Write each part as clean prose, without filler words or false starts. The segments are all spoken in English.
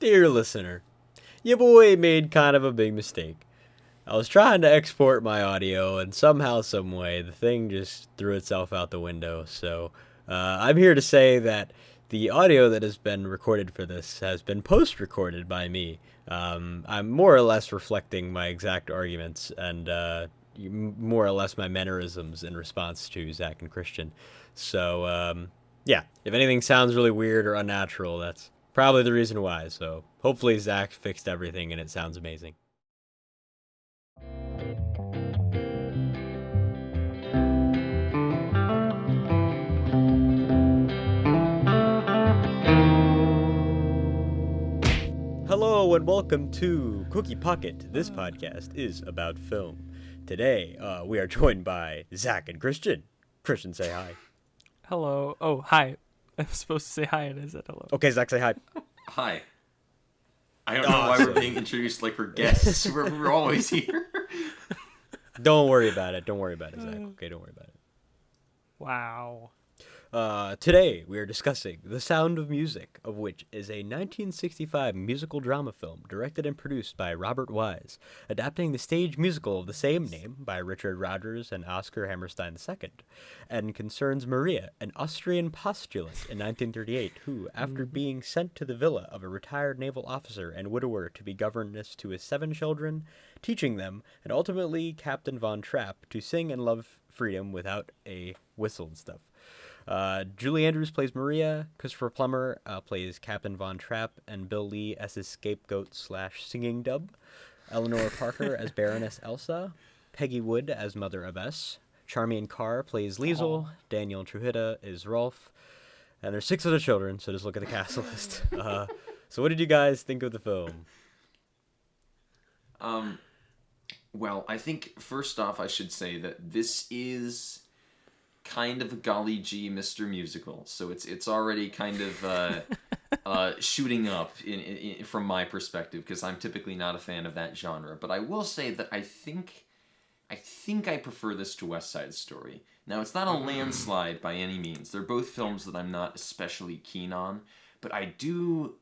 Dear listener, your boy made kind of a big mistake. I was trying to export my audio, and somehow, some way, the thing just threw itself out the window. So, I'm here to say that the audio that has been recorded for this has been post-recorded by me. I'm more or less reflecting my exact arguments and more or less my mannerisms in response to Zach and Christian. So, yeah, if anything sounds really weird or unnatural, that's probably the reason why. So, hopefully, Zach fixed everything and it sounds amazing. Hello and welcome to Cookie Pocket. This podcast is about film. Today, we are joined by Zach and Christian. Christian, say hi. Hello. Oh, hi. I'm supposed to say hi and I said hello. Okay, Zach, say hi. Hi. I don't know why we're being introduced like we're guests. We're always here. Don't worry about it. Don't worry about it, Zach. Okay, don't worry about it. Wow. Today, we are discussing The Sound of Music, of which is a 1965 musical drama film directed and produced by Robert Wise, adapting the stage musical of the same name by Richard Rodgers and Oscar Hammerstein II, and concerns Maria, an Austrian postulant in 1938 who, after being sent to the villa of a retired naval officer and widower to be governess to his 7 children, teaching them, and ultimately Captain Von Trapp, to sing and love freedom without a whistle and stuff. Julie Andrews plays Maria, Christopher Plummer plays Captain Von Trapp, and Bill Lee as his scapegoat / singing dub, Eleanor Parker as Baroness Elsa, Peggy Wood as Mother Abbess, Charmian Carr plays Liesel, Daniel Truhita is Rolf, and there's 6 other children, so just look at the cast list. So what did you guys think of the film? Well, I think first off I should say that this is kind of a golly gee Mr. Musical, so it's already kind of shooting up in from my perspective, because I'm typically not a fan of that genre. But I will say that I think I prefer this to West Side Story. Now, it's not a landslide by any means. They're both films that I'm not especially keen on, but I do.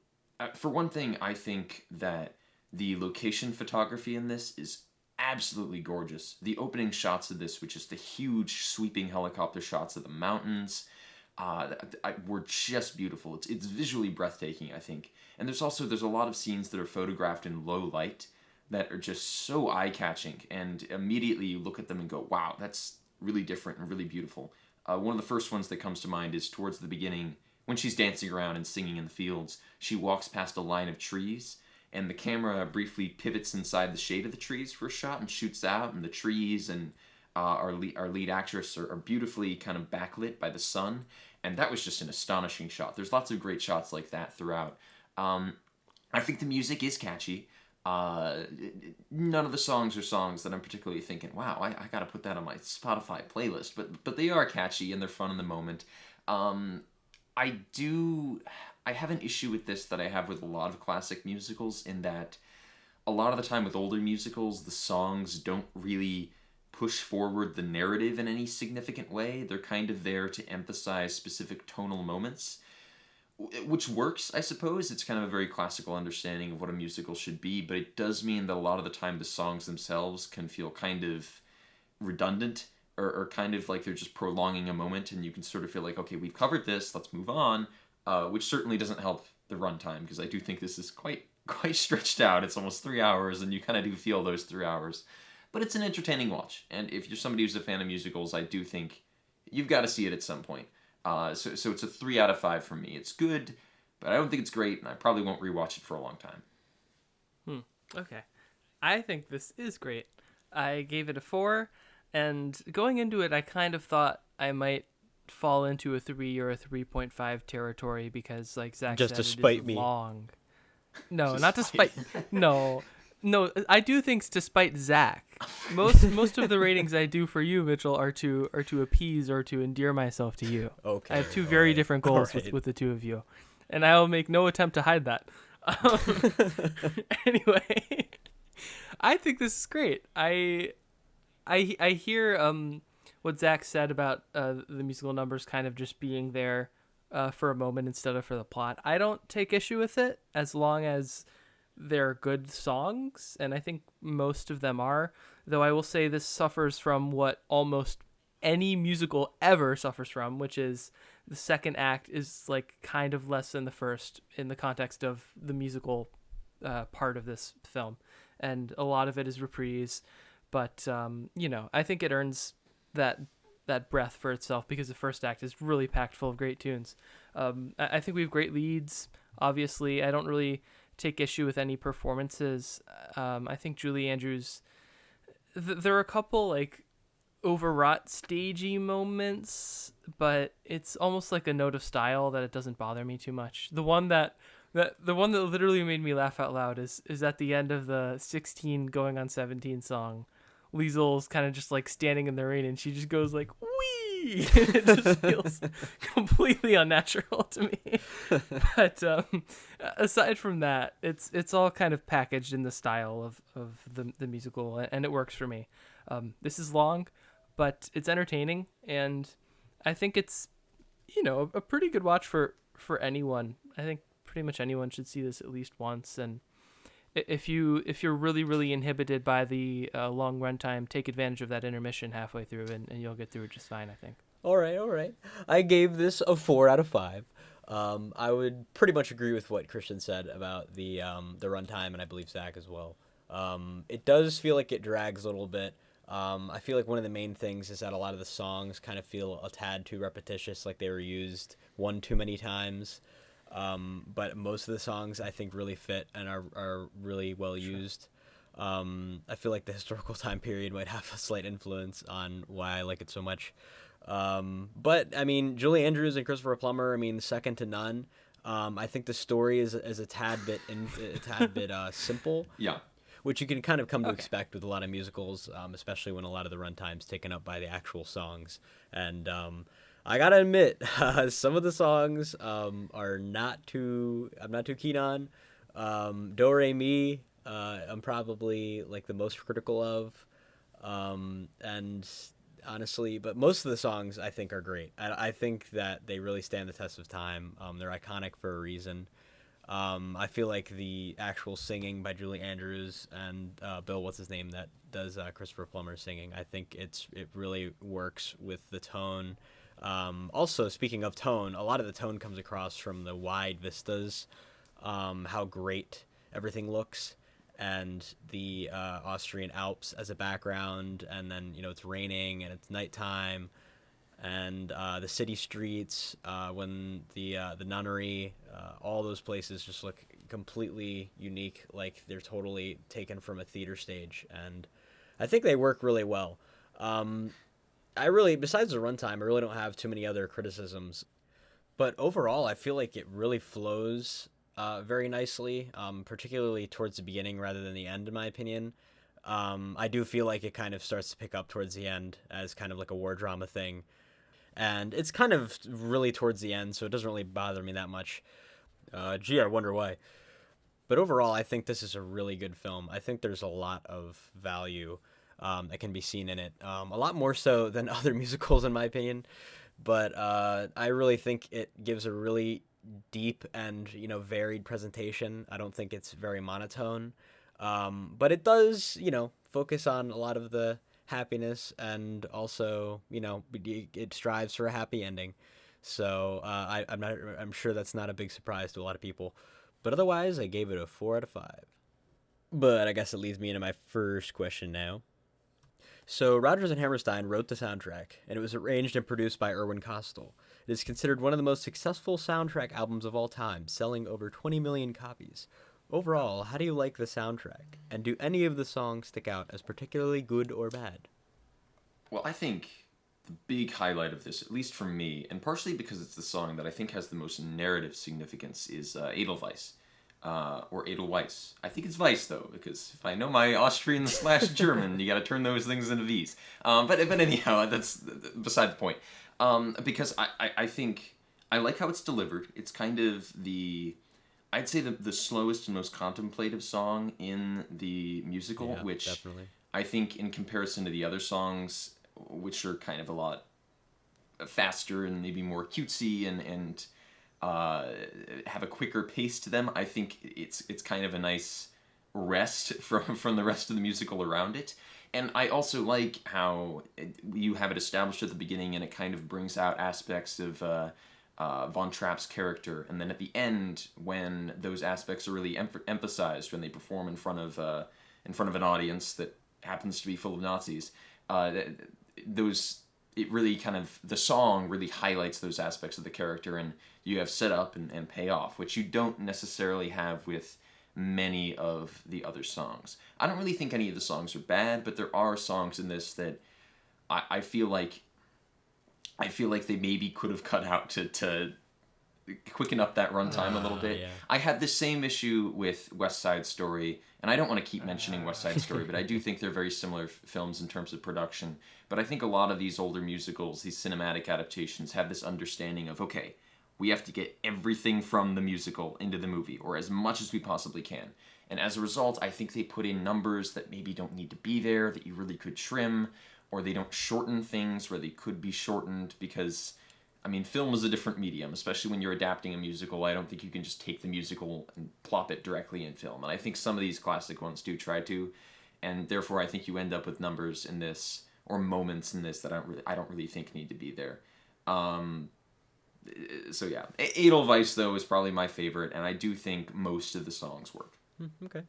For one thing, I think that the location photography in this is absolutely gorgeous. The opening shots of this, which is the huge sweeping helicopter shots of the mountains, were just beautiful. It's visually breathtaking, I think. And there's a lot of scenes that are photographed in low light that are just so eye-catching, and immediately you look at them and go, wow, that's really different and really beautiful. One of the first ones that comes to mind is towards the beginning, when she's dancing around and singing in the fields. She walks past a line of trees, and the camera briefly pivots inside the shade of the trees for a shot and shoots out, and the trees and our lead actress are beautifully kind of backlit by the sun, and that was just an astonishing shot. There's lots of great shots like that throughout. I think the music is catchy. None of the songs are songs that I'm particularly thinking, wow, I gotta put that on my Spotify playlist, but they are catchy and they're fun in the moment. I have an issue with this that I have with a lot of classic musicals, in that a lot of the time with older musicals, the songs don't really push forward the narrative in any significant way. They're kind of there to emphasize specific tonal moments, which works, I suppose. It's kind of a very classical understanding of what a musical should be, but it does mean that a lot of the time the songs themselves can feel kind of redundant, or kind of like they're just prolonging a moment, and you can sort of feel like, okay, we've covered this, let's move on. Which certainly doesn't help the runtime, because I do think this is quite stretched out. It's almost 3 hours, and you kind of do feel those 3 hours. But it's an entertaining watch, and if you're somebody who's a fan of musicals, I do think you've got to see it at some point. So it's a 3 out of 5 for me. It's good, but I don't think it's great, and I probably won't rewatch it for a long time. Okay. I think this is great. I gave it a 4, and going into it, I kind of thought I might fall into a 3 or a 3.5 territory, because, like Zach Just said, to spite it is me. long. No, not to spite. No, I do things to spite Zach. Most of the ratings I do for you, Mitchell, are to appease or to endear myself to you. Okay. I have 2 very different goals with the 2 of you, and I will make no attempt to hide that. Anyway, I think this is great. I hear what Zach said about the musical numbers kind of just being there for a moment instead of for the plot. I don't take issue with it as long as they're good songs, and I think most of them are. Though I will say this suffers from what almost any musical ever suffers from, which is the second act is like kind of less than the first in the context of the musical part of this film, and a lot of it is reprise. But I think it earns that breath for itself because the first act is really packed full of great tunes. I think we have great leads. Obviously, I don't really take issue with any performances. I think Julie Andrews. There are a couple like overwrought stagey moments, but it's almost like a note of style that it doesn't bother me too much. The one that literally made me laugh out loud is at the end of the 16 going on 17 song. Liesel's kind of just like standing in the rain and she just goes like wee. It just feels completely unnatural to me. But aside from that, it's all kind of packaged in the style of the musical, and it works for me. This is long, but it's entertaining, and I think it's a pretty good watch for anyone. I think pretty much anyone should see this at least once, and if you're really, really inhibited by the long runtime, take advantage of that intermission halfway through, and you'll get through it just fine, I think. All right. I gave this a 4 out of 5. I would pretty much agree with what Christian said about the runtime, and I believe Zach as well. It does feel like it drags a little bit. I feel like one of the main things is that a lot of the songs kind of feel a tad too repetitious, like they were used one too many times. But most of the songs I think really fit and are really well used. I feel like the historical time period might have a slight influence on why I like it so much. But I mean, Julie Andrews and Christopher Plummer, I mean, second to none. I think the story is a tad bit simple. Yeah. Which you can kind of come to expect with a lot of musicals, especially when a lot of the runtime's taken up by the actual songs. And I gotta admit, some of the songs are not too keen on. Do Re Mi, I'm probably like the most critical of, and honestly, but most of the songs I think are great. I think that they really stand the test of time. They're iconic for a reason. I feel like the actual singing by Julie Andrews and Bill, what's his name, that does Christopher Plummer's singing, I think it really works with the tone. Also, speaking of tone, a lot of the tone comes across from the wide vistas, how great everything looks, and the Austrian Alps as a background, and then it's raining and it's nighttime, and the city streets, when the nunnery, all those places just look completely unique, like they're totally taken from a theater stage, and I think they work really well. Besides the runtime, I really don't have too many other criticisms, but overall, I feel like it really flows very nicely, particularly towards the beginning rather than the end, in my opinion. I do feel like it kind of starts to pick up towards the end as kind of like a war drama thing. And it's kind of really towards the end, so it doesn't really bother me that much. I wonder why. But overall, I think this is a really good film. I think there's a lot of value that can be seen in it. A lot more so than other musicals, in my opinion. But I really think it gives a really deep and varied presentation. I don't think it's very monotone. But it does, focus on a lot of the happiness, and also it strives for a happy ending, so I'm sure that's not a big surprise to a lot of people, but otherwise I gave it a 4 out of 5. But I guess it leads me into my first question now. So Rodgers and Hammerstein wrote the soundtrack, and it was arranged and produced by Irwin Kostal. It is considered one of the most successful soundtrack albums of all time, selling over 20 million copies. Overall, how do you like the soundtrack? And do any of the songs stick out as particularly good or bad? Well, I think the big highlight of this, at least for me, and partially because it's the song that I think has the most narrative significance, is Edelweiss. Or Edelweiss. I think it's Weiss, though, because if I know my Austrian / German, you gotta turn those things into V's. But anyhow, that's beside the point. Because I think, I like how it's delivered. It's kind of I'd say the slowest and most contemplative song in the musical, which definitely. I think in comparison to the other songs, which are kind of a lot faster and maybe more cutesy and have a quicker pace to them. I think it's kind of a nice rest from the rest of the musical around it. And I also like how you have it established at the beginning, and it kind of brings out aspects of Von Trapp's character, and then at the end, when those aspects are really emphasized, when they perform in front of an audience that happens to be full of Nazis, it really kind of, the song really highlights those aspects of the character, and you have set up and payoff, which you don't necessarily have with many of the other songs. I don't really think any of the songs are bad, but there are songs in this that I feel like they maybe could have cut out to quicken up that runtime a little bit. Yeah. I had the same issue with West Side Story, and I don't want to keep mentioning West Side Story, but I do think they're very similar films in terms of production. But I think a lot of these older musicals, these cinematic adaptations, have this understanding of, okay, we have to get everything from the musical into the movie, or as much as we possibly can. And as a result, I think they put in numbers that maybe don't need to be there, that you really could trim, or they don't shorten things where they could be shortened, because, I mean, film is a different medium, especially when you're adapting a musical. I don't think you can just take the musical and plop it directly in film. And I think some of these classic ones do try to, and therefore I think you end up with numbers in this, or moments in this, that I don't really think need to be there. So yeah, Edelweiss, though, is probably my favorite, and I do think most of the songs work. Okay.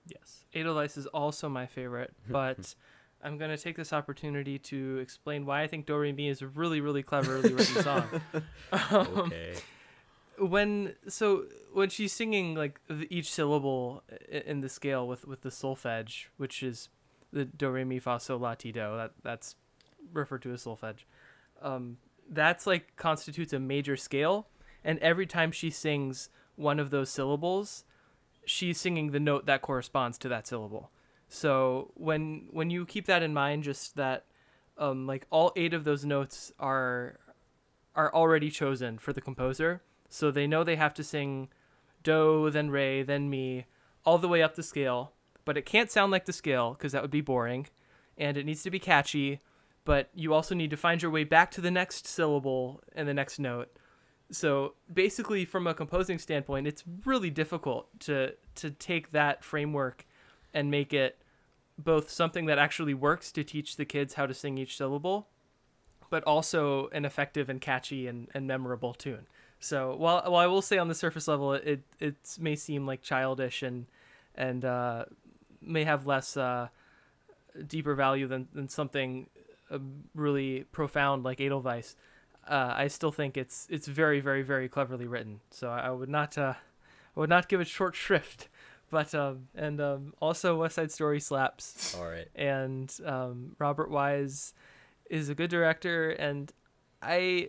Yes, Edelweiss is also my favorite, but I'm going to take this opportunity to explain why I think Do Re Mi is a really, really cleverly written song. Okay. When she's singing like each syllable in the scale with the solfege, which is the Do Re Mi Fa Sol La Ti Do, that's referred to as solfege. That's like constitutes a major scale, and every time she sings one of those syllables, she's singing the note that corresponds to that syllable. So when you keep that in mind, just that like all 8 of those notes are already chosen for the composer, so they know they have to sing do, then re, then mi, all the way up the scale, but it can't sound like the scale because that would be boring, and it needs to be catchy, but you also need to find your way back to the next syllable and the next note. So basically, from a composing standpoint, it's really difficult to take that framework and make it both something that actually works to teach the kids how to sing each syllable, but also an effective and catchy and memorable tune. So while I will say on the surface level, it may seem like childish and may have less deeper value than something really profound like Edelweiss, I still think it's very, very, very cleverly written. So I would not give it short shrift. But also West Side Story slaps. All right. And Robert Wise is a good director, and I'm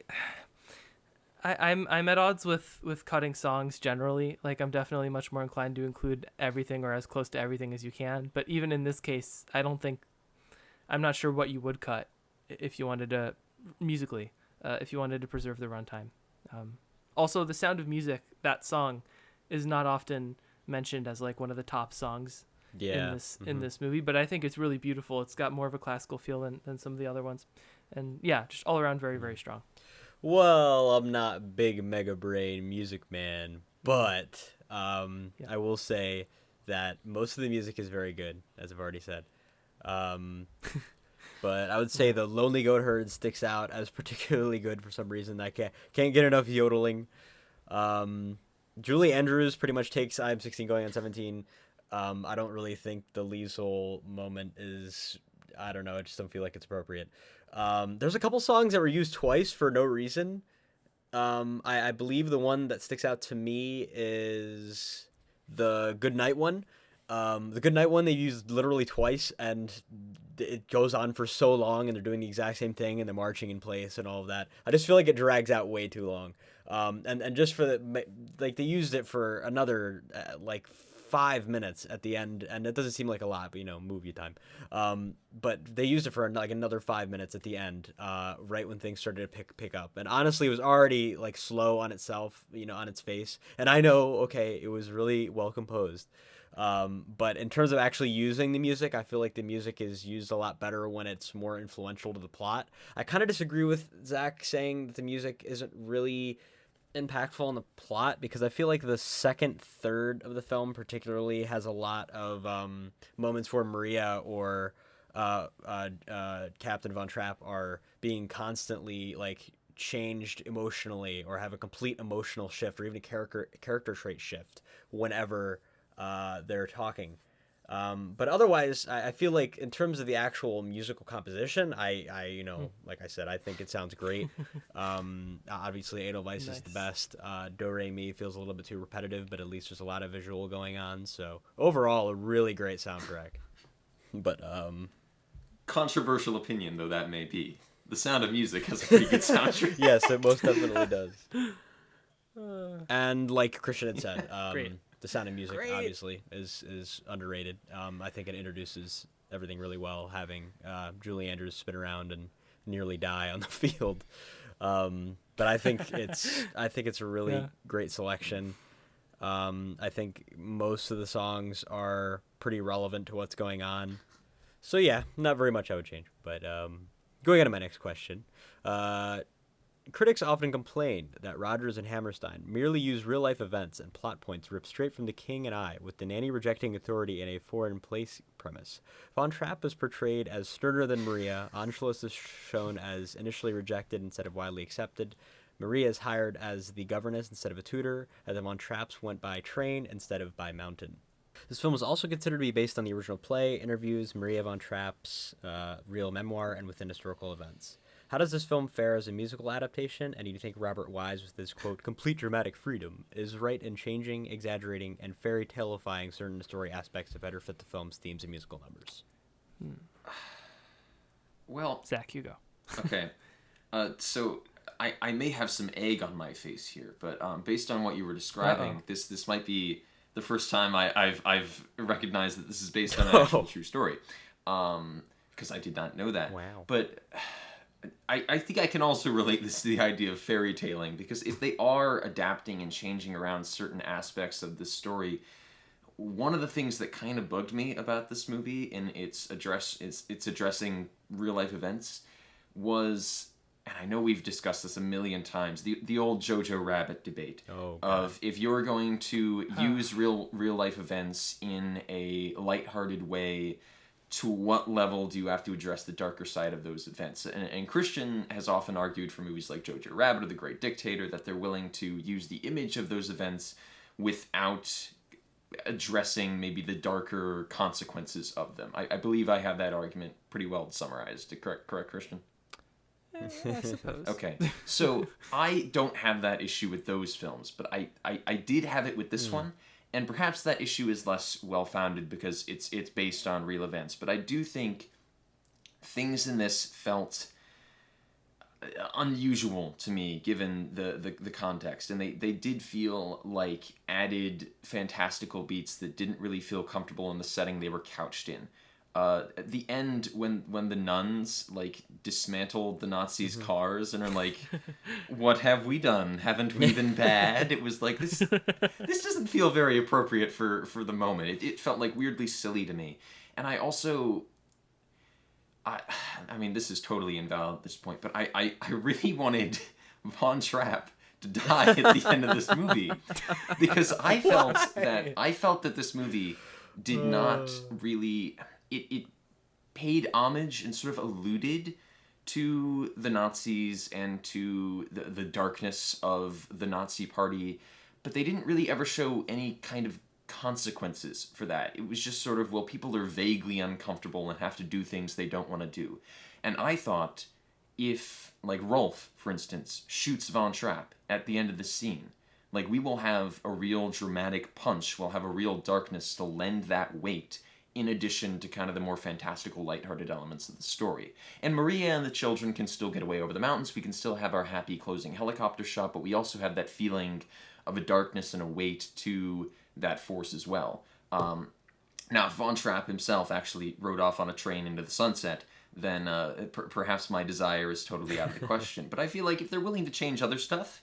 at odds with cutting songs generally. Like, I'm definitely much more inclined to include everything or as close to everything as you can. But even in this case, I'm not sure what you would cut if you wanted to musically, if you wanted to preserve the runtime. Also, The Sound of Music, that song, is not often mentioned as like one of the top songs in this movie, but I think it's really beautiful. It's got more of a classical feel than some of the other ones, and yeah, just all around very, very strong. Well, I'm not big mega brain music man, but I will say that most of the music is very good, as I've already said. But I would say the Lonely Goat Herd sticks out as particularly good for some reason. I can't get enough yodeling. Julie Andrews pretty much takes I'm 16 going on 17. I don't really think the Liesel moment is, I don't know, I just don't feel like it's appropriate. There's a couple songs that were used twice for no reason. I believe the one that sticks out to me is the Goodnight one. The Goodnight one they used literally twice, and it goes on for so long, and they're doing the exact same thing, and they're marching in place and all of that. I just feel like it drags out way too long. And just for like they used it for another like 5 minutes at the end, and it doesn't seem like a lot, but movie time. But they used it for like another 5 minutes at the end, right when things started to pick up. And honestly, it was already like slow on itself, on its face. And I know, okay, it was really well composed. But in terms of actually using the music, I feel like the music is used a lot better when it's more influential to the plot. I kind of disagree with Zach saying that the music isn't really impactful in the plot, because I feel like the second third of the film particularly has a lot of moments where Maria or Captain Von Trapp are being constantly like changed emotionally, or have a complete emotional shift, or even a character trait shift whenever they're talking. But otherwise, I feel like in terms of the actual musical composition, I like I said, I think it sounds great. Obviously, Edelweiss is the best. Do Re Mi feels a little bit too repetitive, but at least there's a lot of visual going on. So overall, a really great soundtrack. But controversial opinion though that may be, The Sound of Music has a pretty good soundtrack. Yes, it most definitely does. And like Christian had said, Great. The Sound of Music obviously is underrated. I think it introduces everything really well, having Julie Andrews spin around and nearly die on the field. But I think it's a really great selection. I think most of the songs are pretty relevant to what's going on. So yeah, not very much I would change. But going on to my next question. Critics often complained that Rodgers and Hammerstein merely use real-life events and plot points ripped straight from The King and I, with the nanny rejecting authority in a foreign place premise. Von Trapp is portrayed as sterner than Maria, Anschluss is shown as initially rejected instead of widely accepted, Maria is hired as the governess instead of a tutor, and the Von Trapps went by train instead of by mountain. This film was also considered to be based on the original play, interviews, Maria Von Trapp's real memoir, and within historical events. How does this film fare as a musical adaptation, and do you think Robert Wise, with his, quote, complete dramatic freedom, is right in changing, exaggerating, and fairy taleifying certain story aspects to better fit the film's themes and musical numbers? Well, Zach, you go. Okay. So I may have some egg on my face here, but based on what you were describing, this might be the first time I've recognized that this is based on an actual true story, because I did not know that. Wow. But I think I can also relate this to the idea of fairy tailing, because if they are adapting and changing around certain aspects of the story, one of the things that kind of bugged me about this movie in its addressing real life events was, and I know we've discussed this a million times, the old Jojo Rabbit debate of if you're going to use real life events in a lighthearted way, to what level do you have to address the darker side of those events? And Christian has often argued for movies like Jojo Rabbit or The Great Dictator that they're willing to use the image of those events without addressing maybe the darker consequences of them. I believe I have that argument pretty well summarized. Correct, Christian? I suppose. Okay, so I don't have that issue with those films, but I did have it with this one. And perhaps that issue is less well-founded because it's based on real events. But I do think things in this felt unusual to me, given the context. And they did feel like added fantastical beats that didn't really feel comfortable in the setting they were couched in. At the end, when the nuns like dismantled the Nazis' cars and are like, "What have we done? Haven't we been bad?" It was like this doesn't feel very appropriate for the moment. It felt like weirdly silly to me, and I also, I mean, this is totally invalid at this point, but I really wanted Von Trapp to die at the end of this movie, because I felt that this movie did not really. It paid homage and sort of alluded to the Nazis and to the darkness of the Nazi party, but they didn't really ever show any kind of consequences for that. It was just sort of, well, people are vaguely uncomfortable and have to do things they don't want to do. And I thought if, like, Rolf, for instance, shoots Von Trapp at the end of the scene, like, we will have a real dramatic punch, we'll have a real darkness to lend that weight, in addition to kind of the more fantastical, lighthearted elements of the story. And Maria and the children can still get away over the mountains, we can still have our happy closing helicopter shot, but we also have that feeling of a darkness and a weight to that force as well. Now, if Von Trapp himself actually rode off on a train into the sunset, then perhaps my desire is totally out of the question. But I feel like if they're willing to change other stuff,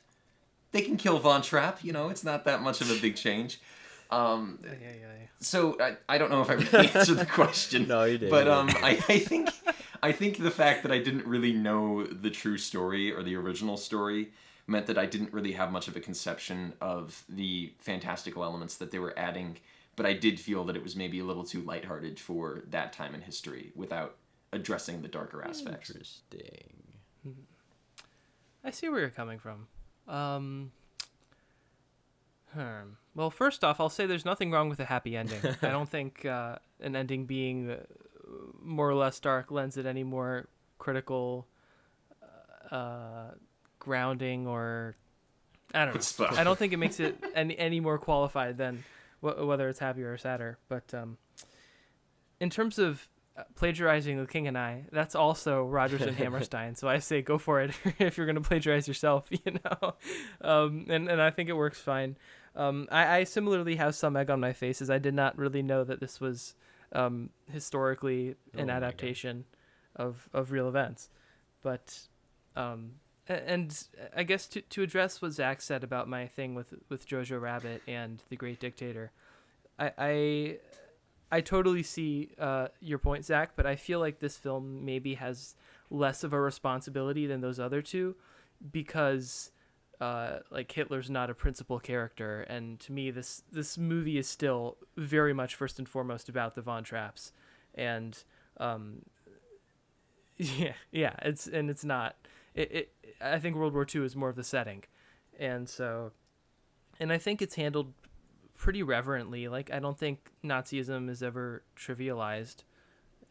they can kill Von Trapp. It's not that much of a big change. So I don't know if I really answered the question. No, you did. But I think the fact that I didn't really know the true story or the original story meant that I didn't really have much of a conception of the fantastical elements that they were adding. But I did feel that it was maybe a little too lighthearted for that time in history without addressing the darker aspects. Interesting. I see where you're coming from. Well, first off, I'll say there's nothing wrong with a happy ending. I don't think an ending being more or less dark lends it any more critical grounding, or I don't know. I don't think it makes it any more qualified than whether it's happier or sadder. But in terms of plagiarizing The King and I, that's also Rodgers and Hammerstein. So I say go for it if you're going to plagiarize yourself, and I think it works fine. I similarly have some egg on my face, as I did not really know that this was historically an adaptation of real events. But and I guess to address what Zach said about my thing with Jojo Rabbit and The Great Dictator, I totally see your point, Zach, but I feel like this film maybe has less of a responsibility than those other two, because like Hitler's not a principal character, and to me this movie is still very much first and foremost about the Von Trapps, and it's not. I think World War II is more of the setting, and I think it's handled pretty reverently. Like, I don't think Nazism is ever trivialized,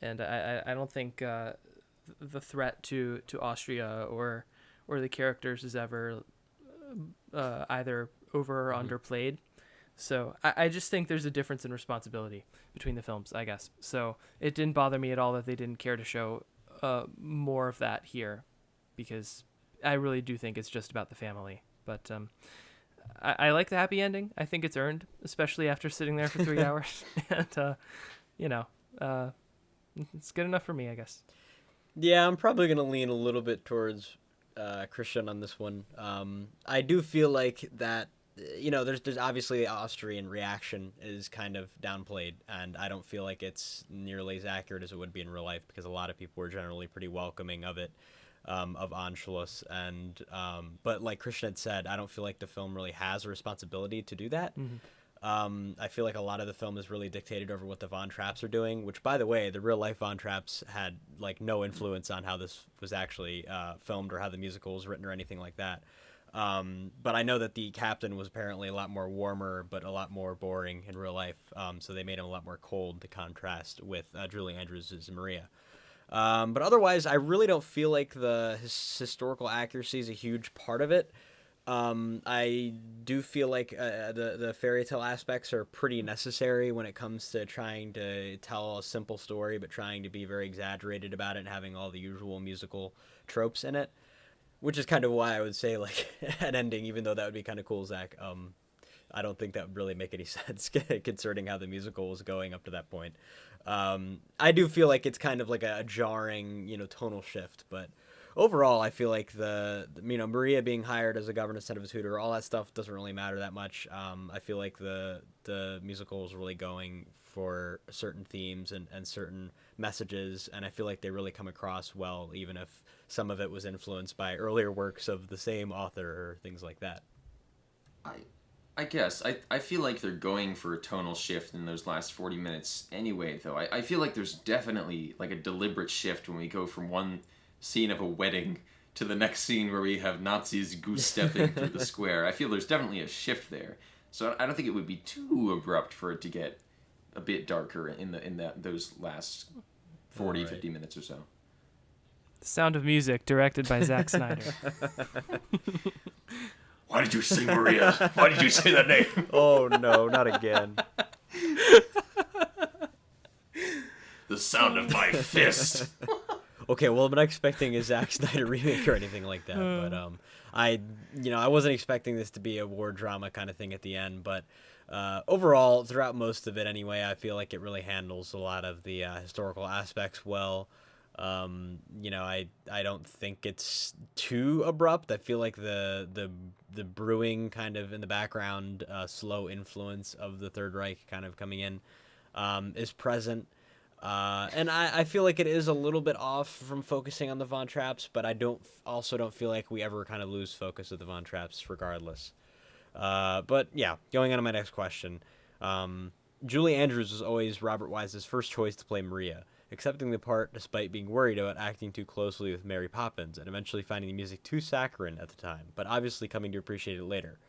and I don't think the threat to Austria or the characters is ever either over or underplayed. So I just think there's a difference in responsibility between the films, I guess. So it didn't bother me at all that they didn't care to show more of that here, because I really do think it's just about the family. But I like the happy ending. I think it's earned, especially after sitting there for 3 hours. And, it's good enough for me, I guess. Yeah, I'm probably going to lean a little bit towards Christian on this one. I do feel like that, there's obviously the Austrian reaction is kind of downplayed, and I don't feel like it's nearly as accurate as it would be in real life, because a lot of people were generally pretty welcoming of it. Of Anschluss, and but like Christian had said, I don't feel like the film really has a responsibility to do that. Mm-hmm. I feel like a lot of the film is really dictated over what the Von Trapps are doing, which, by the way, the real life Von Trapps had like no influence on how this was actually filmed or how the musical was written or anything like that. But I know that the captain was apparently a lot more warmer, but a lot more boring in real life. So they made him a lot more cold to contrast with Julie Andrews' Maria. But otherwise, I really don't feel like the historical accuracy is a huge part of it. I do feel like the fairy tale aspects are pretty necessary when it comes to trying to tell a simple story, but trying to be very exaggerated about it and having all the usual musical tropes in it, which is kind of why I would say like an ending, even though that would be kind of cool, Zach. I don't think that would really make any sense concerning how the musical was going up to that point. I do feel like it's kind of like a jarring, tonal shift, but overall, I feel like the Maria being hired as a governess instead of a tutor, all that stuff doesn't really matter that much. I feel like the musical is really going for certain themes and certain messages, and I feel like they really come across well, even if some of it was influenced by earlier works of the same author or things like that. I guess. I feel like they're going for a tonal shift in those last 40 minutes anyway, though. I feel like there's definitely like a deliberate shift when we go from one scene of a wedding to the next scene where we have Nazis goose-stepping through the square. I feel there's definitely a shift there. So I don't think it would be too abrupt for it to get a bit darker in those last 40, right. 50 minutes or so. The Sound of Music, directed by Zack Snyder. Why did you say Maria? Why did you say that name? Oh, no, not again. The sound of my fist. Okay, well, I'm not expecting a Zack Snyder remake or anything like that, but I wasn't expecting this to be a war drama kind of thing at the end, but overall, throughout most of it anyway, I feel like it really handles a lot of the historical aspects well. I don't think it's too abrupt. I feel like the brewing kind of in the background, slow influence of the Third Reich kind of coming in is present. And I feel like it is a little bit off from focusing on the Von Trapps, but I don't feel like we ever kind of lose focus of the Von Trapps regardless. But yeah, going on to my next question. Julie Andrews was always Robert Wise's first choice to play Maria, accepting the part despite being worried about acting too closely with Mary Poppins and eventually finding the music too saccharine at the time, but obviously coming to appreciate it later.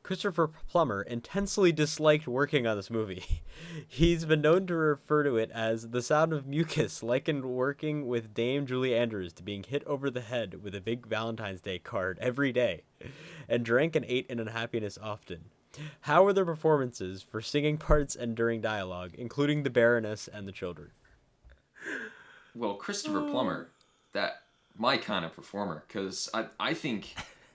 Christopher Plummer intensely disliked working on this movie. He's been known to refer to it as the sound of mucus, likened working with Dame Julie Andrews to being hit over the head with a big Valentine's Day card every day, and drank and ate in unhappiness often. How were their performances for singing parts and during dialogue, including the Baroness and the children? Well, Christopher Plummer, that my kind of performer, because I think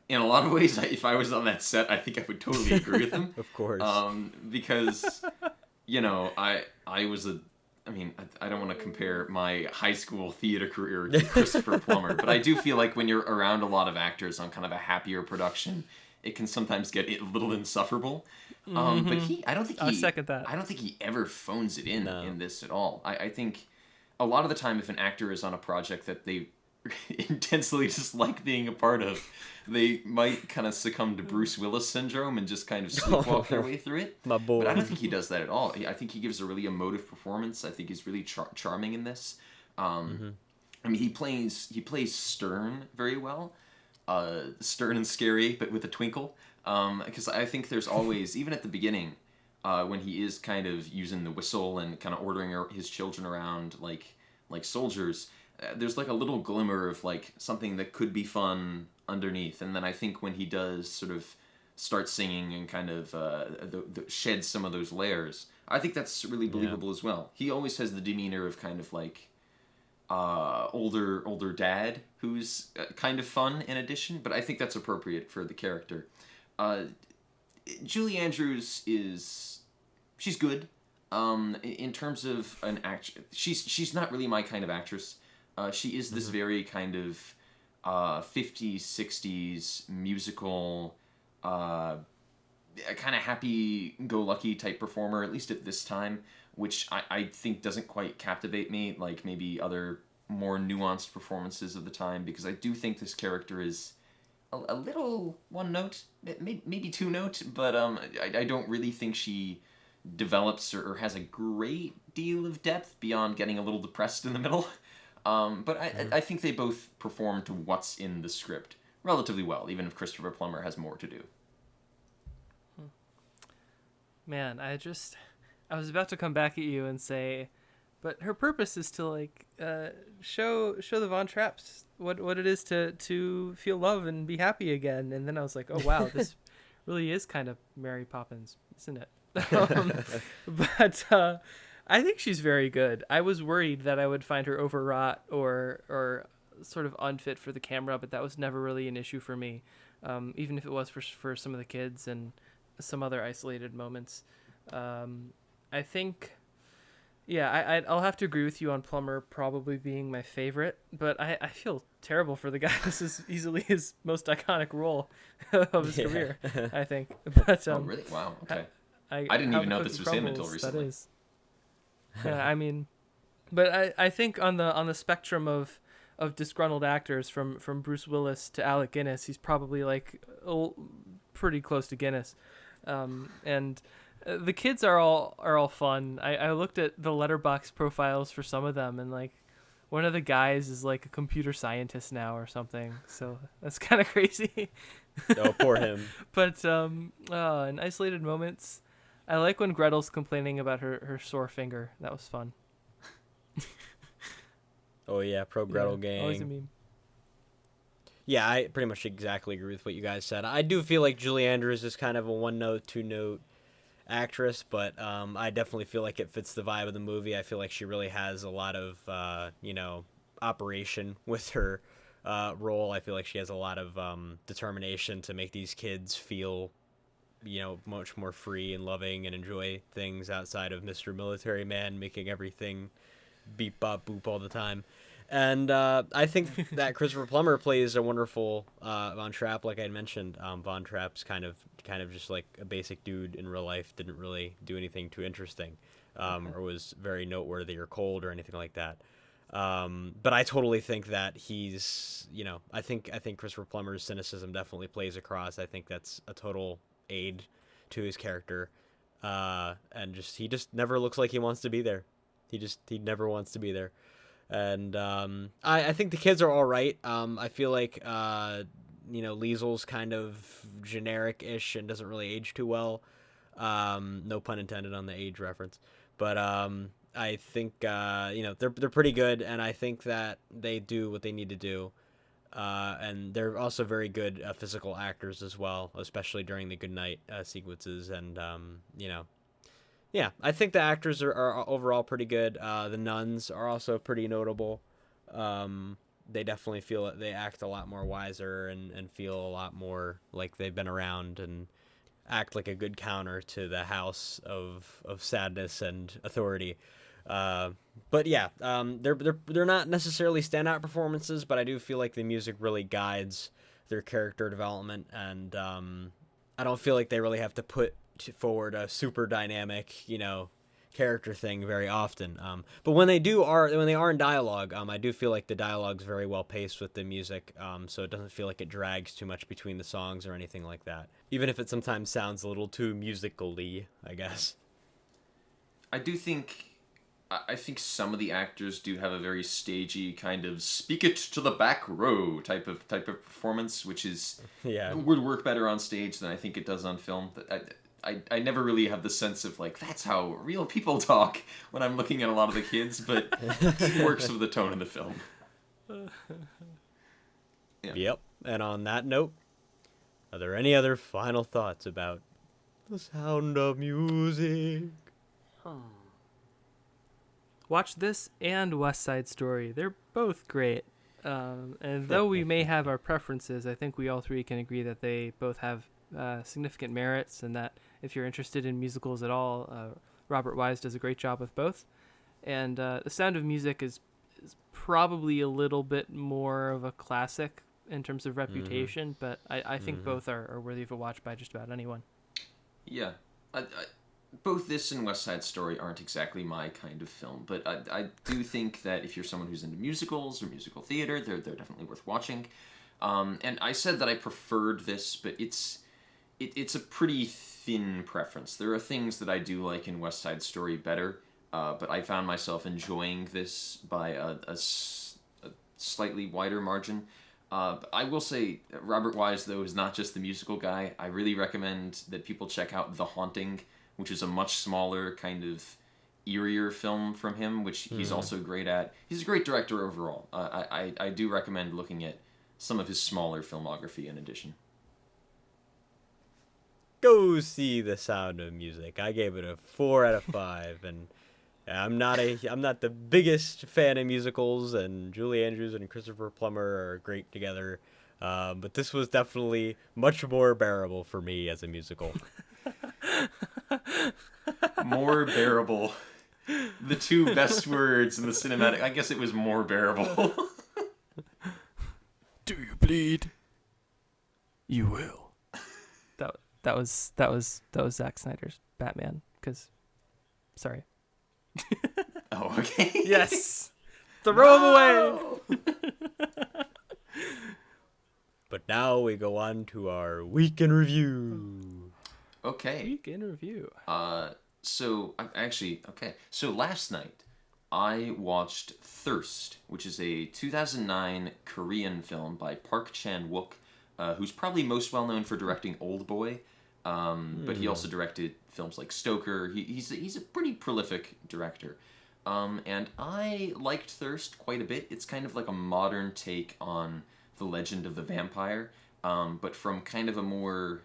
in a lot of ways, if I was on that set, I think I would totally agree with him. Of course. Because, I don't want to compare my high school theater career to Christopher Plummer, but I do feel like when you're around a lot of actors on kind of a happier production, it can sometimes get a little insufferable. But I second that. I don't think he ever phones it in this at all. I think a lot of the time, if an actor is on a project that they intensely dislike being a part of, they might kind of succumb to Bruce Willis syndrome and just kind of sleepwalk their way through it. My boy. But I don't think he does that at all. I think he gives a really emotive performance. I think he's really charming in this. I mean, he plays stern very well, stern and scary, but with a twinkle. Because I think there's always, even at the beginning, when he is kind of using the whistle and kind of ordering his children around like soldiers, there's like a little glimmer of like something that could be fun underneath. And then I think when he does sort of start singing and kind of shed some of those layers, I think that's really believable as well. He always has the demeanor of kind of like older dad who's kind of fun in addition, but I think that's appropriate for the character. Julie Andrews she's good. In terms of an actress, she's not really my kind of actress. She is this very kind of 50s, 60s musical, kind of happy-go-lucky type performer, at least at this time, which I think doesn't quite captivate me like maybe other more nuanced performances of the time, because I do think this character is a little one-note, maybe two-note, but I don't really think she develops or has a great deal of depth beyond getting a little depressed in the middle. But I think they both perform to what's in the script relatively well, even if Christopher Plummer has more to do. Man, I was about to come back at you and say, but her purpose is to like show the Von Trapps what it is to feel love and be happy again. And then I was like, oh wow, this really is kind of Mary Poppins, isn't it? But I think she's very good. I was worried that I would find her overwrought or sort of unfit for the camera, but that was never really an issue for me, even if it was for some of the kids and some other isolated moments. I think, I'll have to agree with you on Plummer probably being my favorite, but I feel terrible for the guy. This is easily his most iconic role of his career, I think. But, oh, really? Wow, okay. I didn't even know this was him until recently. That is. Yeah, I mean, but I think on the spectrum of disgruntled actors from Bruce Willis to Alec Guinness, he's probably like pretty close to Guinness. And the kids are all fun. I looked at the Letterboxd profiles for some of them, and like one of the guys is like a computer scientist now or something. So that's kind of crazy. Oh, poor him. But in isolated moments, I like when Gretel's complaining about her sore finger. That was fun. Oh yeah, pro Gretel gang. Always a meme. Yeah, I pretty much exactly agree with what you guys said. I do feel like Julie Andrews is kind of a one-note, two-note actress, but I definitely feel like it fits the vibe of the movie. I feel like she really has a lot of operation with her role. I feel like she has a lot of determination to make these kids feel, much more free and loving and enjoy things outside of Mr. Military Man making everything beep bop boop all the time. And I think that Christopher Plummer plays a wonderful Von Trapp, like I had mentioned. Von Trapp's kind of just like a basic dude in real life, didn't really do anything too interesting, or was very noteworthy or cold or anything like that. But I totally think that he's, I think Christopher Plummer's cynicism definitely plays across. I think that's a total aid to his character, and he just never looks like he wants to be there. He never wants to be there. And I think the kids are all right. I feel like Liesel's kind of generic-ish and doesn't really age too well. No pun intended on the age reference, but I think they're pretty good, and I think that they do what they need to do. And they're also very good physical actors as well, especially during the goodnight sequences. And yeah, I think the actors are overall pretty good. The nuns are also pretty notable. They definitely feel they act a lot more wiser and feel a lot more like they've been around and act like a good counter to the house of sadness and authority. But yeah, they're not necessarily standout performances, but I do feel like the music really guides their character development, and I don't feel like they really have to put forward a super dynamic, character thing very often. But when they are in dialogue, I do feel like the dialogue's very well paced with the music, so it doesn't feel like it drags too much between the songs or anything like that. Even if it sometimes sounds a little too musical-y, I guess. I think some of the actors do have a very stagey kind of speak it to the back row type of performance, which is would work better on stage than I think it does on film. I never really have the sense of like that's how real people talk when I'm looking at a lot of the kids, but it works with the tone of the film. Yeah. Yep. And on that note, are there any other final thoughts about The Sound of Music? Watch this and West Side Story. They're both great. And though we may have our preferences, I think we all three can agree that they both have significant merits, and that if you're interested in musicals at all, Robert Wise does a great job with both. And The Sound of Music is probably a little bit more of a classic in terms of reputation, but I think both are worthy of a watch by just about anyone. Yeah. Both this and West Side Story aren't exactly my kind of film, but I do think that if you're someone who's into musicals or musical theater, they're definitely worth watching. And I said that I preferred this, but it's a pretty thin preference. There are things that I do like in West Side Story better, but I found myself enjoying this by a slightly wider margin. I will say Robert Wise, though, is not just the musical guy. I really recommend that people check out The Haunting, which is a much smaller, kind of eerier film from him, which he's also great at. He's a great director overall. I do recommend looking at some of his smaller filmography in addition. Go see The Sound of Music. I gave it a 4 out of 5, and I'm not the biggest fan of musicals, and Julie Andrews and Christopher Plummer are great together, but this was definitely much more bearable for me as a musical. More bearable. The two best words in the cinematic. I guess it was more bearable. Do you bleed? You will. That was Zack Snyder's Batman. Sorry. Oh, okay. Yes. Throw him away. But now we go on to our week in review. Okay. Week in review. So last night I watched Thirst, which is a 2009 Korean film by Park Chan-wook, who's probably most well known for directing Oldboy, but he also directed films like Stoker. He's a pretty prolific director. And I liked Thirst quite a bit. It's kind of like a modern take on The Legend of the Vampire, but from kind of a more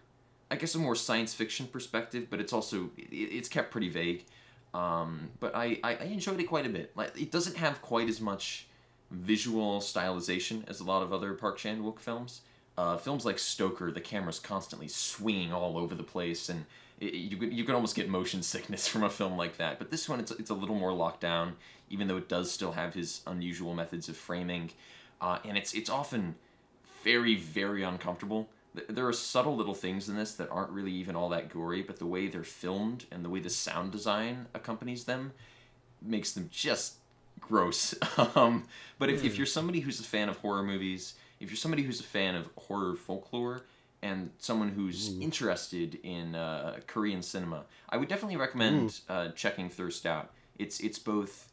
science fiction perspective, but it's kept pretty vague. But I enjoyed it quite a bit. Like, it doesn't have quite as much visual stylization as a lot of other Park Chan-wook films. Films like Stoker, the camera's constantly swinging all over the place, and you could almost get motion sickness from a film like that. But this one, it's a little more locked down, even though it does still have his unusual methods of framing, and it's often very, very uncomfortable. There are subtle little things in this that aren't really even all that gory, but the way they're filmed and the way the sound design accompanies them makes them just gross. But if you're somebody who's a fan of horror movies, if you're somebody who's a fan of horror folklore, and someone who's interested in Korean cinema, I would definitely recommend checking Thirst out. It's both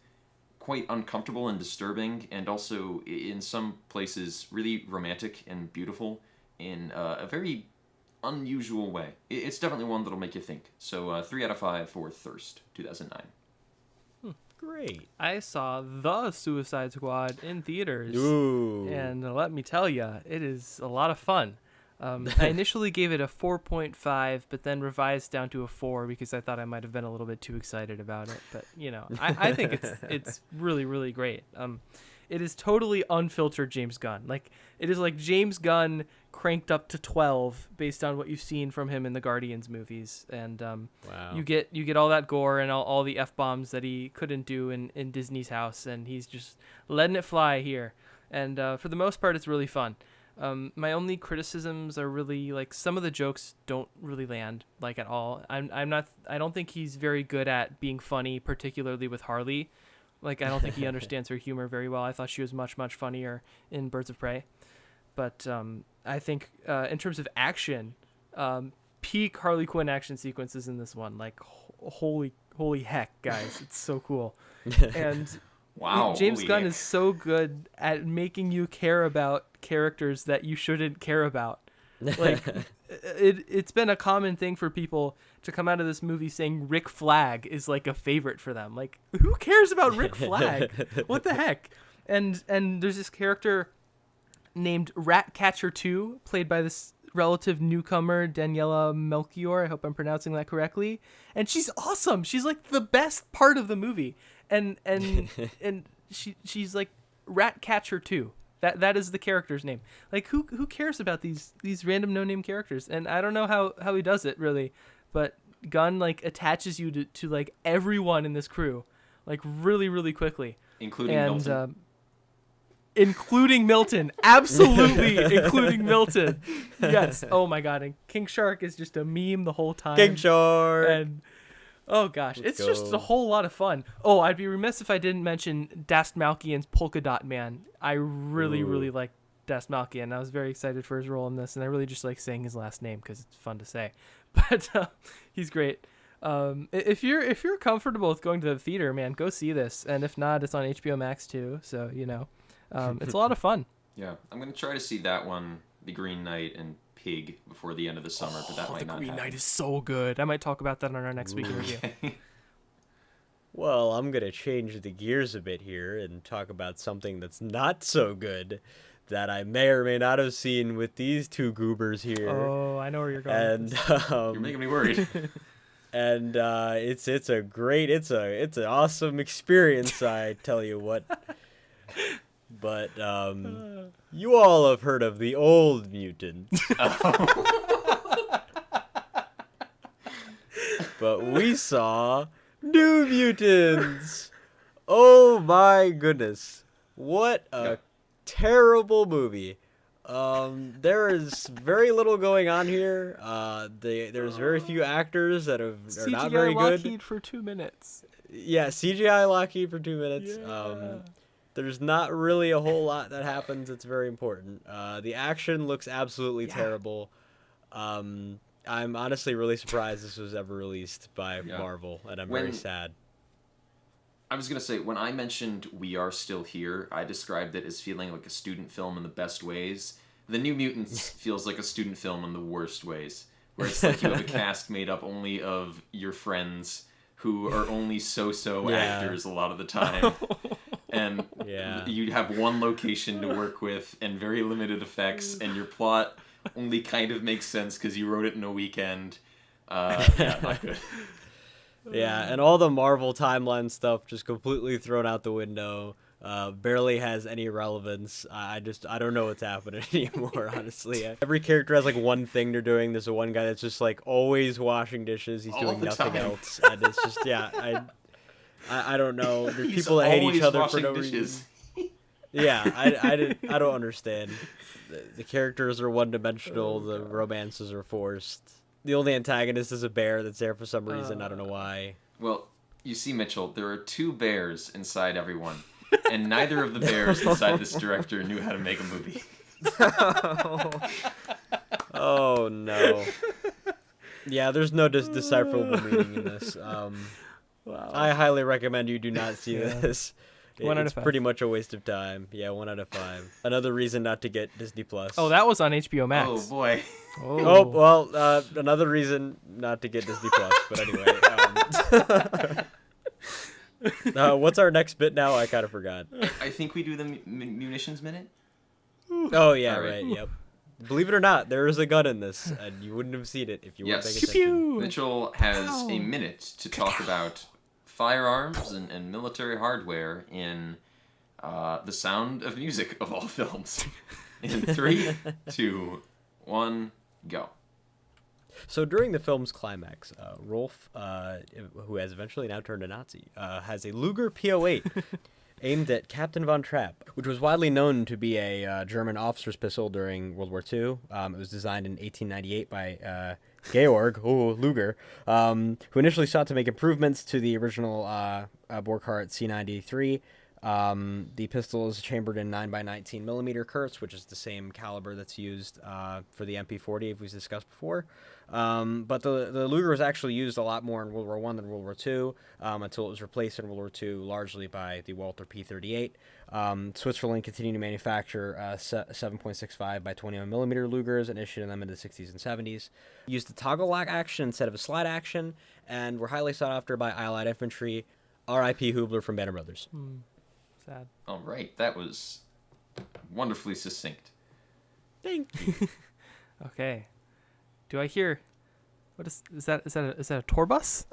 quite uncomfortable and disturbing, and also in some places really romantic and beautiful in a very unusual way. It's definitely one that'll make you think. So 3 out of 5 for Thirst, 2009. Great. I saw The Suicide Squad in theaters. Ooh. And let me tell you, it is a lot of fun. I initially gave it a 4.5, but then revised down to a 4 because I thought I might have been a little bit too excited about it. But, I think it's really, really great. It is totally unfiltered James Gunn. Like, it is like James Gunn cranked up to 12 based on what you've seen from him in the Guardians movies. And Wow. you get all that gore and all the F-bombs that he couldn't do in Disney's house, and he's just letting it fly here. And for the most part, it's really fun. My only criticisms are really, like, some of the jokes don't really land, like, at all. I don't think he's very good at being funny, particularly with Harley. Like, I don't think he understands her humor very well. I thought she was much, much funnier in Birds of Prey. But I think in terms of action, peak Harley Quinn action sequences in this one. Like, holy heck, guys. It's so cool. And Wow. James Gunn heck. is so good at making you care about characters that you shouldn't care about. Like, it's been a common thing for people to come out of this movie saying Rick Flag is like a favorite for them. Like, who cares about Rick Flag? What the heck? And there's this character named Ratcatcher 2, played by this relative newcomer Daniela Melchior. I hope I'm pronouncing that correctly. And she's awesome. She's like the best part of the movie. And she's like Ratcatcher 2. That is the character's name. Like, who cares about these random no-name characters? And I don't know how he does it, really, but Gunn, like, attaches you to like everyone in this crew, like, really, really quickly. Including Milton. Including Milton. Absolutely including Milton. Yes. Oh my god. And King Shark is just a meme the whole time. King Shark. And oh gosh, Let's it's just go. a whole lot of fun. Oh, I'd be remiss if I didn't mention Das Malkian's Polka Dot Man. I really, really like Das Malkian. I was very excited for his role in this, and I really just like saying his last name because it's fun to say. But he's great. If you're comfortable with going to the theater, man, go see this. And if not, it's on HBO Max too. So it's a lot of fun. Yeah, I'm going to try to see that one, The Green Knight, and Pig before the end of the summer, but that might The not Green happen. Knight is so good. I might talk about that on our next week in review. Well, I'm going to change the gears a bit here and talk about something that's not so good that I may or may not have seen with these two goobers here. Oh, I know where you're going. And You're making me worried. and it's an awesome experience, I tell you what. But you all have heard of the old mutants. But we saw New Mutants. Oh my goodness. What a terrible movie. There is very little going on here. There's very few actors that are not very good. Lockheed for 2 minutes. Yeah, CGI Lockheed for 2 minutes. Yeah. There's not really a whole lot that happens that's very important. The action looks absolutely terrible. I'm honestly really surprised this was ever released by Marvel, and I'm very sad. I was going to say, when I mentioned We Are Still Here, I described it as feeling like a student film in the best ways. The New Mutants feels like a student film in the worst ways, where it's like you have a cast made up only of your friends who are only so-so actors a lot of the time. And you have one location to work with and very limited effects, and your plot only kind of makes sense because you wrote it in a weekend. Not good. Yeah, and all the Marvel timeline stuff just completely thrown out the window. barely has any relevance. I don't know what's happening anymore, honestly. Every character has like one thing they're doing. There's one guy that's just like always washing dishes. He's All doing the nothing time. else, and it's just I don't know. There's He's people that hate each always other for washing no dishes. reason. Yeah, I don't understand. The characters are one-dimensional. The romances are forced. The only antagonist is a bear that's there for some reason. I don't know why. Well, you see, Mitchell, there are 2 bears inside everyone, and neither of the bears inside this director knew how to make a movie. Oh no. Yeah, there's no decipherable meaning in this. Wow. I highly recommend you do not see this. 1 out of It's 5. pretty much a waste of time. Yeah, 1 out of 5. Another reason not to get Disney Plus. Oh, that was on HBO Max. Oh boy. Oh well, another reason not to get Disney Plus. But anyway, what's our next bit now? I kind of forgot. I think we do the munitions minute. Oh yeah, All right. right. Yep. Believe it or not, there is a gun in this, and you wouldn't have seen it if you weren't Yes. paying attention. Pew. Mitchell has a minute to talk about firearms and military hardware in The Sound of Music of all films. In 3, 2, 1, go. So during the film's climax, Rolf, who has eventually now turned a Nazi, has a Luger Po8 aimed at Captain von Trapp, which was widely known to be a German officer's pistol during World War II. It was designed in 1898 by Georg Luger, who initially sought to make improvements to the original Burkhardt C93. The pistol is chambered in 9x19 millimeter Kurz, which is the same caliber that's used for the MP40, as we've discussed before. But the Luger was actually used a lot more in World War I than World War II, until it was replaced in World War II largely by the Walther P38. Switzerland continued to manufacture 7.65 by 21 millimeter Lugers and issued them in the 60s and 70s. Used the toggle lock action instead of a slide action, and were highly sought after by Allied infantry. R.I.P. Hubler from Banner Brothers. Sad. All right, that was wonderfully succinct. Thank Okay. Do I hear? What is that? Is that a tour bus?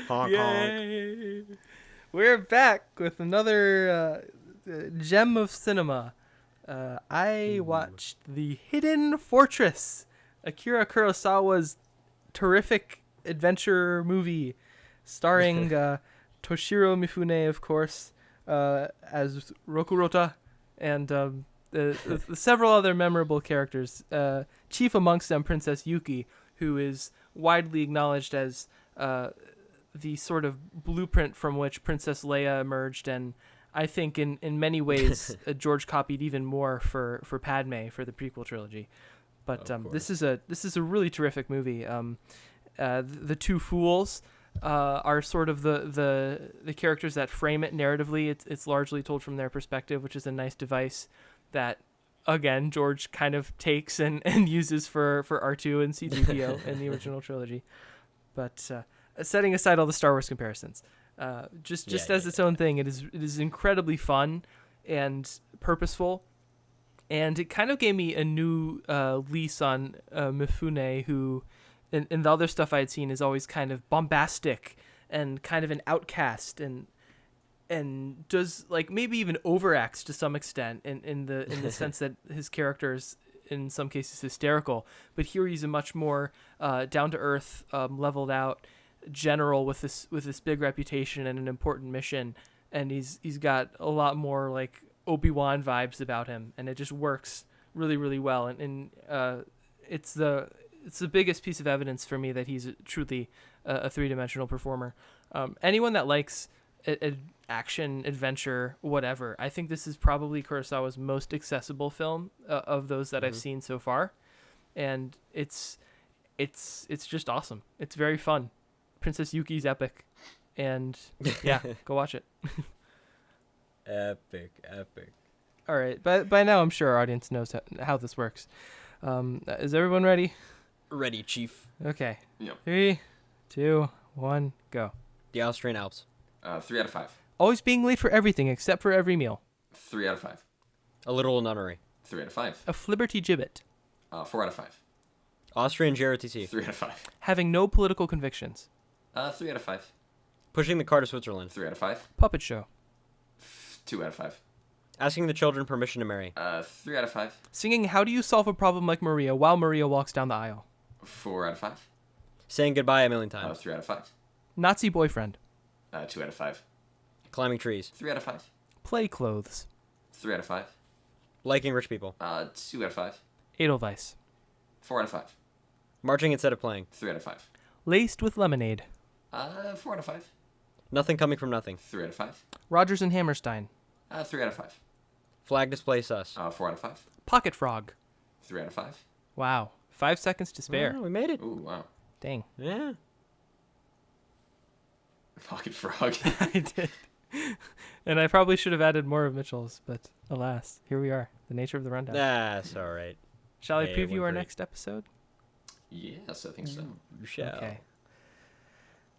Honk, honk. Yay! We're back with another gem of cinema. I watched The Hidden Fortress, Akira Kurosawa's terrific adventure movie, starring Toshiro Mifune, of course, as Rokurota, and several other memorable characters. Chief amongst them, Princess Yuki, who is widely acknowledged as the sort of blueprint from which Princess Leia emerged, and I think in many ways George copied even more for Padme for the prequel trilogy. But this is a really terrific movie. The two fools are sort of the characters that frame it narratively. It's largely told from their perspective, which is a nice device that, again, George kind of takes and uses for R2 and C-3PO in the original trilogy. But setting aside all the Star Wars comparisons, just as its own thing, it is incredibly fun and purposeful. And it kind of gave me a new lease on Mifune, who, in the other stuff I had seen, is always kind of bombastic and kind of an outcast, and does like maybe even overacts to some extent in the sense that his character is in some cases hysterical. But here he's a much more down to earth, leveled out general with this big reputation and an important mission, and he's got a lot more like Obi-Wan vibes about him, and it just works really, really well. And it's the biggest piece of evidence for me that he's truly a three-dimensional performer. Anyone that likes action, adventure, whatever, I think this is probably Kurosawa's most accessible film of those that I've seen so far, and it's just awesome. It's very fun. Princess Yuki's epic, and yeah, go watch it. Epic. All right, by now I'm sure our audience knows how this works. Is everyone ready? Ready, Chief. Okay. Yep. 3, 2, 1, go. The Austrian Alps. 3 out of 5. Always being late for everything except for every meal. 3 out of 5. A Literal Nunnery. 3 out of 5. A Flibberty Gibbet. 4 out of 5. Austrian JROTC. 3 out of 5. Having no political convictions. 3 out of 5. Pushing the car to Switzerland. 3 out of 5. Puppet show. 2 out of 5. Asking the children permission to marry. 3 out of 5. Singing How Do You Solve a Problem Like Maria while Maria walks down the aisle. 4 out of 5. Saying goodbye a million times. 3 out of 5. Nazi boyfriend. 2 out of 5. Climbing trees. 3 out of 5. Play clothes. 3 out of 5. Liking rich people. 2 out of 5. Edelweiss. 4 out of 5. Marching instead of playing. 3 out of 5. Laced with lemonade. 4 out of 5. Nothing coming from nothing. 3 out of 5. Rodgers and Hammerstein. 3 out of 5. Flag display sus. 4 out of 5. Pocket frog. 3 out of 5. Wow. 5 seconds to spare. Oh, we made it. Ooh, wow. Dang. Yeah. Pocket frog. I did. And I probably should have added more of Mitchell's, but alas, here we are. The nature of the rundown. That's all right. Shall I Hey, it preview went our great. next episode? Yes, I think so. You shall. Okay.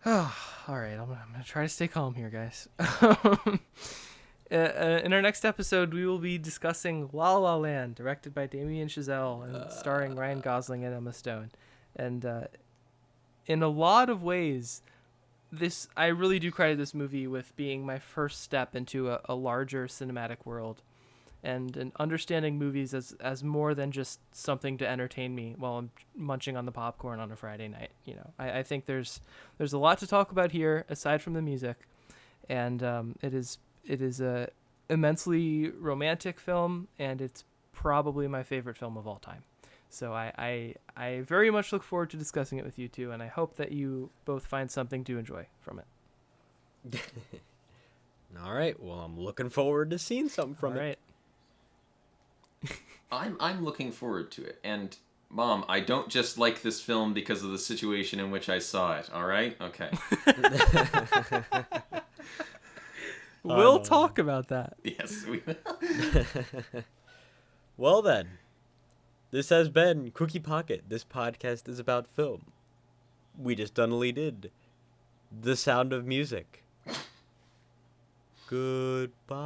Oh, all right. I'm gonna try to stay calm here, guys. In our next episode, we will be discussing La La Land, directed by Damien Chazelle and starring Ryan Gosling and Emma Stone. And in a lot of ways, I really do credit this movie with being my first step into a larger cinematic world, and understanding movies as more than just something to entertain me while I'm munching on the popcorn on a Friday night. You know, I think there's a lot to talk about here aside from the music, and it is a immensely romantic film, and it's probably my favorite film of all time. So I very much look forward to discussing it with you two, and I hope that you both find something to enjoy from it. All right. Well, I'm looking forward to seeing something from All it. right. I'm looking forward to it. And, Mom, I don't just like this film because of the situation in which I saw it, all right? Okay. We'll talk about that. Yes, we will. Well, then. This has been Cookie Pocket. This podcast is about film. We just dunnily did The Sound of Music. Goodbye.